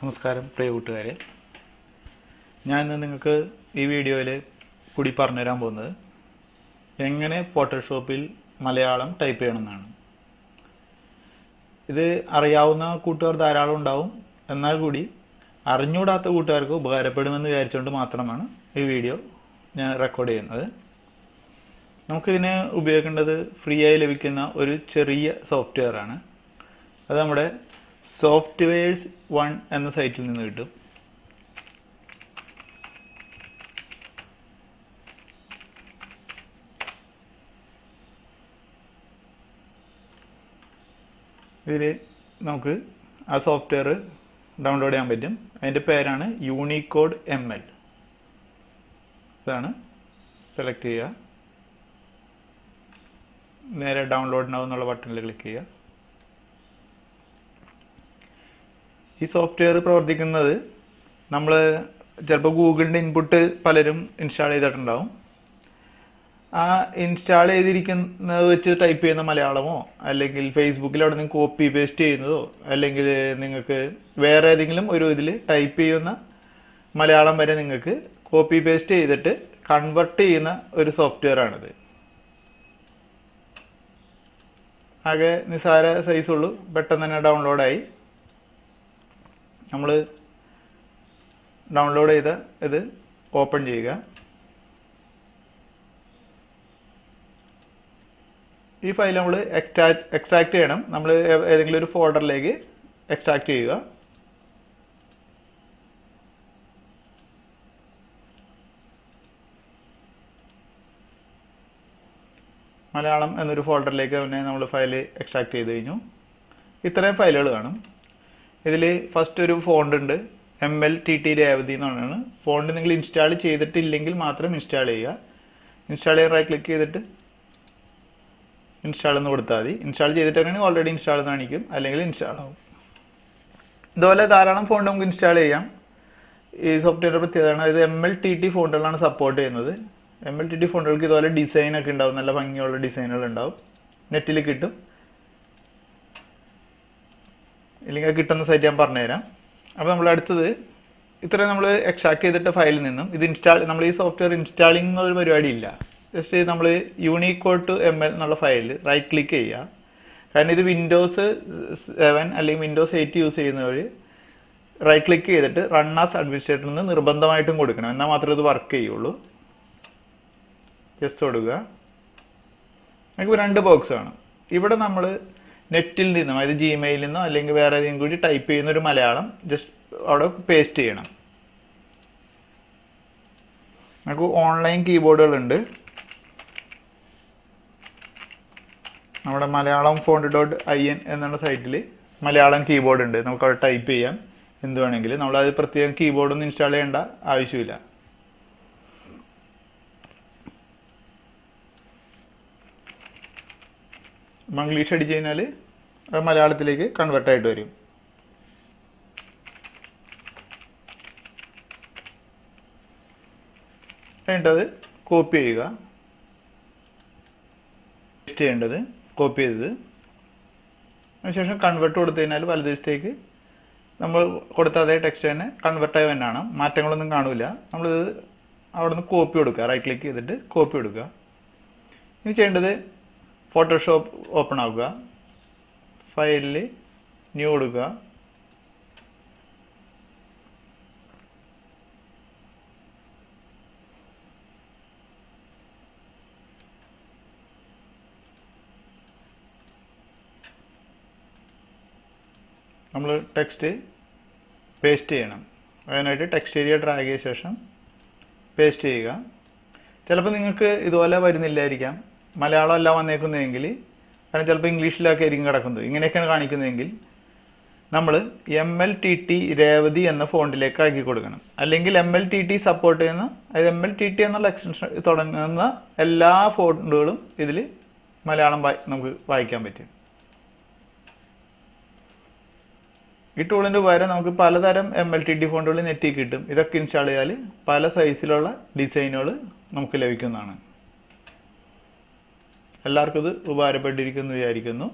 നമസ്കാരം പ്രിയ കൂട്ടുകാരെ, ഞാൻ ഇന്ന് നിങ്ങൾക്ക് ഈ വീഡിയോയിൽ കൂടി പറഞ്ഞുതരാൻ പോകുന്നത് എങ്ങനെ ഫോട്ടോഷോപ്പിൽ മലയാളം ടൈപ്പ് ചെയ്യണമെന്നാണ്. ഇത് അറിയാവുന്ന കൂട്ടുകാർ ധാരാളം ഉണ്ടാവും, എന്നാൽ കൂടി അറിഞ്ഞുകൂടാത്ത കൂട്ടുകാർക്ക് ഉപകാരപ്പെടുമെന്ന് വിചാരിച്ചുകൊണ്ട് മാത്രമാണ് ഈ വീഡിയോ ഞാൻ റെക്കോർഡ് ചെയ്യുന്നത്. നമുക്കിതിന് ഉപയോഗിക്കേണ്ടത് ഫ്രീ ആയി ലഭിക്കുന്ന ഒരു ചെറിയ സോഫ്റ്റ്വെയർ ആണ്. അത് നമ്മുടെ സോഫ്റ്റ്വെയർസ് 1 എന്ന സൈറ്റിൽ നിന്ന് കിട്ടും. ഇതിൽ നമുക്ക് ആ സോഫ്റ്റ്വെയർ ഡൗൺലോഡ് ചെയ്യാൻ പറ്റും. അതിൻ്റെ പേരാണ് യൂണിക്കോഡ് ML. ഇതാണ് സെലക്ട് ചെയ്യുക, നേരെ ഡൗൺലോഡ് നൗ എന്നുള്ള ബട്ടണിൽ ക്ലിക്ക് ചെയ്യുക. ഈ സോഫ്റ്റ്വെയർ പ്രവർത്തിക്കുന്നത് നമ്മൾ ചിലപ്പോൾ ഗൂഗിളിൻ്റെ ഇൻപുട്ട് പലരും ഇൻസ്റ്റാൾ ചെയ്തിട്ടുണ്ടാവും. ആ ഇൻസ്റ്റാൾ ചെയ്തിരിക്കുന്നത് വെച്ച് ടൈപ്പ് ചെയ്യുന്ന മലയാളമോ അല്ലെങ്കിൽ ഫേസ്ബുക്കിൽ അവിടെ നിന്ന് കോപ്പി പേസ്റ്റ് ചെയ്യുന്നതോ അല്ലെങ്കിൽ നിങ്ങൾക്ക് വേറെ ഏതെങ്കിലും ഒരു ഇതിൽ ടൈപ്പ് ചെയ്യുന്ന മലയാളം വരെ നിങ്ങൾക്ക് കോപ്പി പേസ്റ്റ് ചെയ്തിട്ട് കൺവെർട്ട് ചെയ്യുന്ന ഒരു സോഫ്റ്റ്വെയർ ആണിത്. ആകെ നിസ്സാര സൈസുള്ളൂ, പെട്ടെന്ന് തന്നെ ഡൗൺലോഡായി. നമ്മൾ ഡൗൺലോഡ് ചെയ്ത ഇത് ഓപ്പൺ ചെയ്യുക. ഈ ഫയൽ നമ്മൾ എക്സ്ട്രാക്ട് ചെയ്യണം. നമ്മൾ ഏതെങ്കിലും ഒരു ഫോൾഡറിലേക്ക് എക്സ്ട്രാക്ട് ചെയ്യുക. മലയാളം എന്നൊരു ഫോൾഡറിലേക്ക് തന്നെ നമ്മൾ ഫയൽ എക്സ്ട്രാക്ട് ചെയ്ത് കഴിഞ്ഞു. ഇത്രയും ഫയലുകൾ കാണും. ഇതിൽ ഫസ്റ്റ് ഒരു ഫോണ്ട് ഉണ്ട്, MLTT രേവതി എന്ന് പറഞ്ഞാണ്. ഫോണ്ട് നിങ്ങൾ ഇൻസ്റ്റാൾ ചെയ്തിട്ടില്ലെങ്കിൽ മാത്രം ഇൻസ്റ്റാൾ ചെയ്യുക. ഇൻസ്റ്റാൾ ചെയ്യാൻ റൈറ്റ് ക്ലിക്ക് ചെയ്തിട്ട് ഇൻസ്റ്റാൾ എന്ന് കൊടുത്താൽ മതി. ഇൻസ്റ്റാൾ ചെയ്തിട്ടാണെങ്കിൽ ഓൾറെഡി ഇൻസ്റ്റാൾ എന്ന് കാണിക്കും, അല്ലെങ്കിൽ ഇൻസ്റ്റാൾ ആവും. ഇതുപോലെ ധാരാളം ഫോണ്ട് നമുക്ക് ഇൻസ്റ്റാൾ ചെയ്യാം. ഈ സോഫ്റ്റ്വെയറിൻ്റെ പ്രത്യേകതയാണ് ഇത് MLTT ഫോണ്ടുകളാണ് സപ്പോർട്ട് ചെയ്യുന്നത്. MLTT ഫോണ്ടുകൾക്ക് ഇതുപോലെ ഡിസൈനൊക്കെ ഉണ്ടാവും, നല്ല ഭംഗിയുള്ള ഡിസൈനുകൾ ഉണ്ടാവും. നെറ്റിൽ കിട്ടും, ഇല്ലെങ്കിൽ കിട്ടുന്ന സൈറ്റ് ഞാൻ പറഞ്ഞുതരാം. അപ്പോൾ നമ്മൾ അടുത്തത് ഇത്രയും നമ്മൾ എക്സ്ട്രാക്ട് ചെയ്തിട്ട ഫയലിൽ നിന്നും ഇത് നമ്മൾ ഈ സോഫ്റ്റ്വെയർ ഇൻസ്റ്റാളിംഗ് എന്നൊരു പരിപാടി ഇല്ല. ജസ്റ്റ് നമ്മൾ യൂണിക്കോഡ് ടു ML എന്നുള്ള ഫയലിൽ റൈറ്റ് ക്ലിക്ക് ചെയ്യുക. കാരണം ഇത് Windows 7 അല്ലെങ്കിൽ Windows 8 യൂസ് ചെയ്യുന്നവർ റൈറ്റ് ക്ലിക്ക് ചെയ്തിട്ട് റൺ ആസ് അഡ്മിനിസ്ട്രേറ്റർ നിന്ന് നിർബന്ധമായിട്ടും കൊടുക്കണം, എന്നാൽ മാത്രമേ ഇത് വർക്ക് ചെയ്യുള്ളൂ. ജസ്റ്റ് കൊടുക്കുക. നമുക്ക് 2 ബോക്സ് ആണ്. ഇവിടെ നമ്മൾ നെറ്റിൽ നിന്നും, അതായത് ജിമെയിലിൽ നിന്നോ അല്ലെങ്കിൽ വേറെ ഏതെങ്കിലും കൂടി ടൈപ്പ് ചെയ്യുന്ന ഒരു മലയാളം ജസ്റ്റ് അവിടെ പേസ്റ്റ് ചെയ്യണം. നമുക്ക് ഓൺലൈൻ കീബോർഡുകളുണ്ട്. നമ്മുടെ മലയാളം font.in എന്നുള്ള സൈറ്റിൽ മലയാളം കീബോർഡ് ഉണ്ട്. നമുക്ക് അവിടെ ടൈപ്പ് ചെയ്യാം എന്ത് വേണമെങ്കിലും. നമ്മളത് പ്രത്യേകം കീബോർഡൊന്നും ഇൻസ്റ്റാൾ ചെയ്യേണ്ട ആവശ്യമില്ല. ഇംഗ്ലീഷ് അടിച്ചു കഴിഞ്ഞാൽ അത് മലയാളത്തിലേക്ക് കൺവെർട്ടായിട്ട് വരും. വേണ്ടത് കോപ്പി ചെയ്യുക. പേസ്റ്റ് ചെയ്യേണ്ടത് കോപ്പി ചെയ്തത്. അതിനുശേഷം കൺവെർട്ട് കൊടുത്തു കഴിഞ്ഞാൽ വലതുവശത്തേക്ക് നമ്മൾ കൊടുത്ത അതേ ടെക്സ്റ്റ് തന്നെ കൺവെർട്ടായി തന്നെയാണ്, മാറ്റങ്ങളൊന്നും കാണില്ല. നമ്മളിത് അവിടെ നിന്ന് കോപ്പി കൊടുക്കുക, റൈറ്റ് ക്ലിക്ക് ചെയ്തിട്ട് കോപ്പി കൊടുക്കുക. ഇനി ചെയ്യേണ്ടത് ഫോട്ടോഷോപ്പ് ഓപ്പൺ ആക്കുക, ഫയലിൽ ന്യൂ കൊടുക്കുക. നമ്മൾ ടെക്സ്റ്റ് പേസ്റ്റ് ചെയ്യണം. അതിനായിട്ട് ടെക്സ്റ്റ് ഏരിയ ഡ്രാഗ് ചെയ്ത ശേഷം പേസ്റ്റ് ചെയ്യുക. ചിലപ്പോൾ നിങ്ങൾക്ക് ഇതുപോലെ വരുന്നില്ലായിരിക്കാം, മലയാളം അല്ല വന്നേക്കുന്നതെങ്കിൽ, കാരണം ചിലപ്പോൾ ഇംഗ്ലീഷിലൊക്കെ ആയിരിക്കും കിടക്കുന്നത്. ഇങ്ങനെയൊക്കെയാണ് കാണിക്കുന്നതെങ്കിൽ നമ്മൾ MLTT രേവതി എന്ന ഫോണ്ടിലേക്ക് ആക്കി കൊടുക്കണം. അല്ലെങ്കിൽ MLTT സപ്പോർട്ട് ചെയ്യുന്ന, അതായത് MLTT എന്നുള്ള എക്സ്റ്റൻഷൻ തുടങ്ങുന്ന എല്ലാ ഫോണ്ടുകളും ഇതിൽ മലയാളം നമുക്ക് വായിക്കാൻ പറ്റും. ഈ ടൂളിൻ്റെ ഉപകാരം നമുക്ക് പലതരം MLTT ഫോണ്ടുകൾ നെറ്റിൽ കിട്ടും. ഇതൊക്കെ ഇൻസ്റ്റാൾ ചെയ്താൽ പല സൈസിലുള്ള ഡിസൈനുകൾ നമുക്ക് ലഭിക്കുന്നതാണ്. എല്ലാവർക്കും ഇത് ഉപകാരപ്പെട്ടിരിക്കുന്നു വിചാരിക്കുന്നു.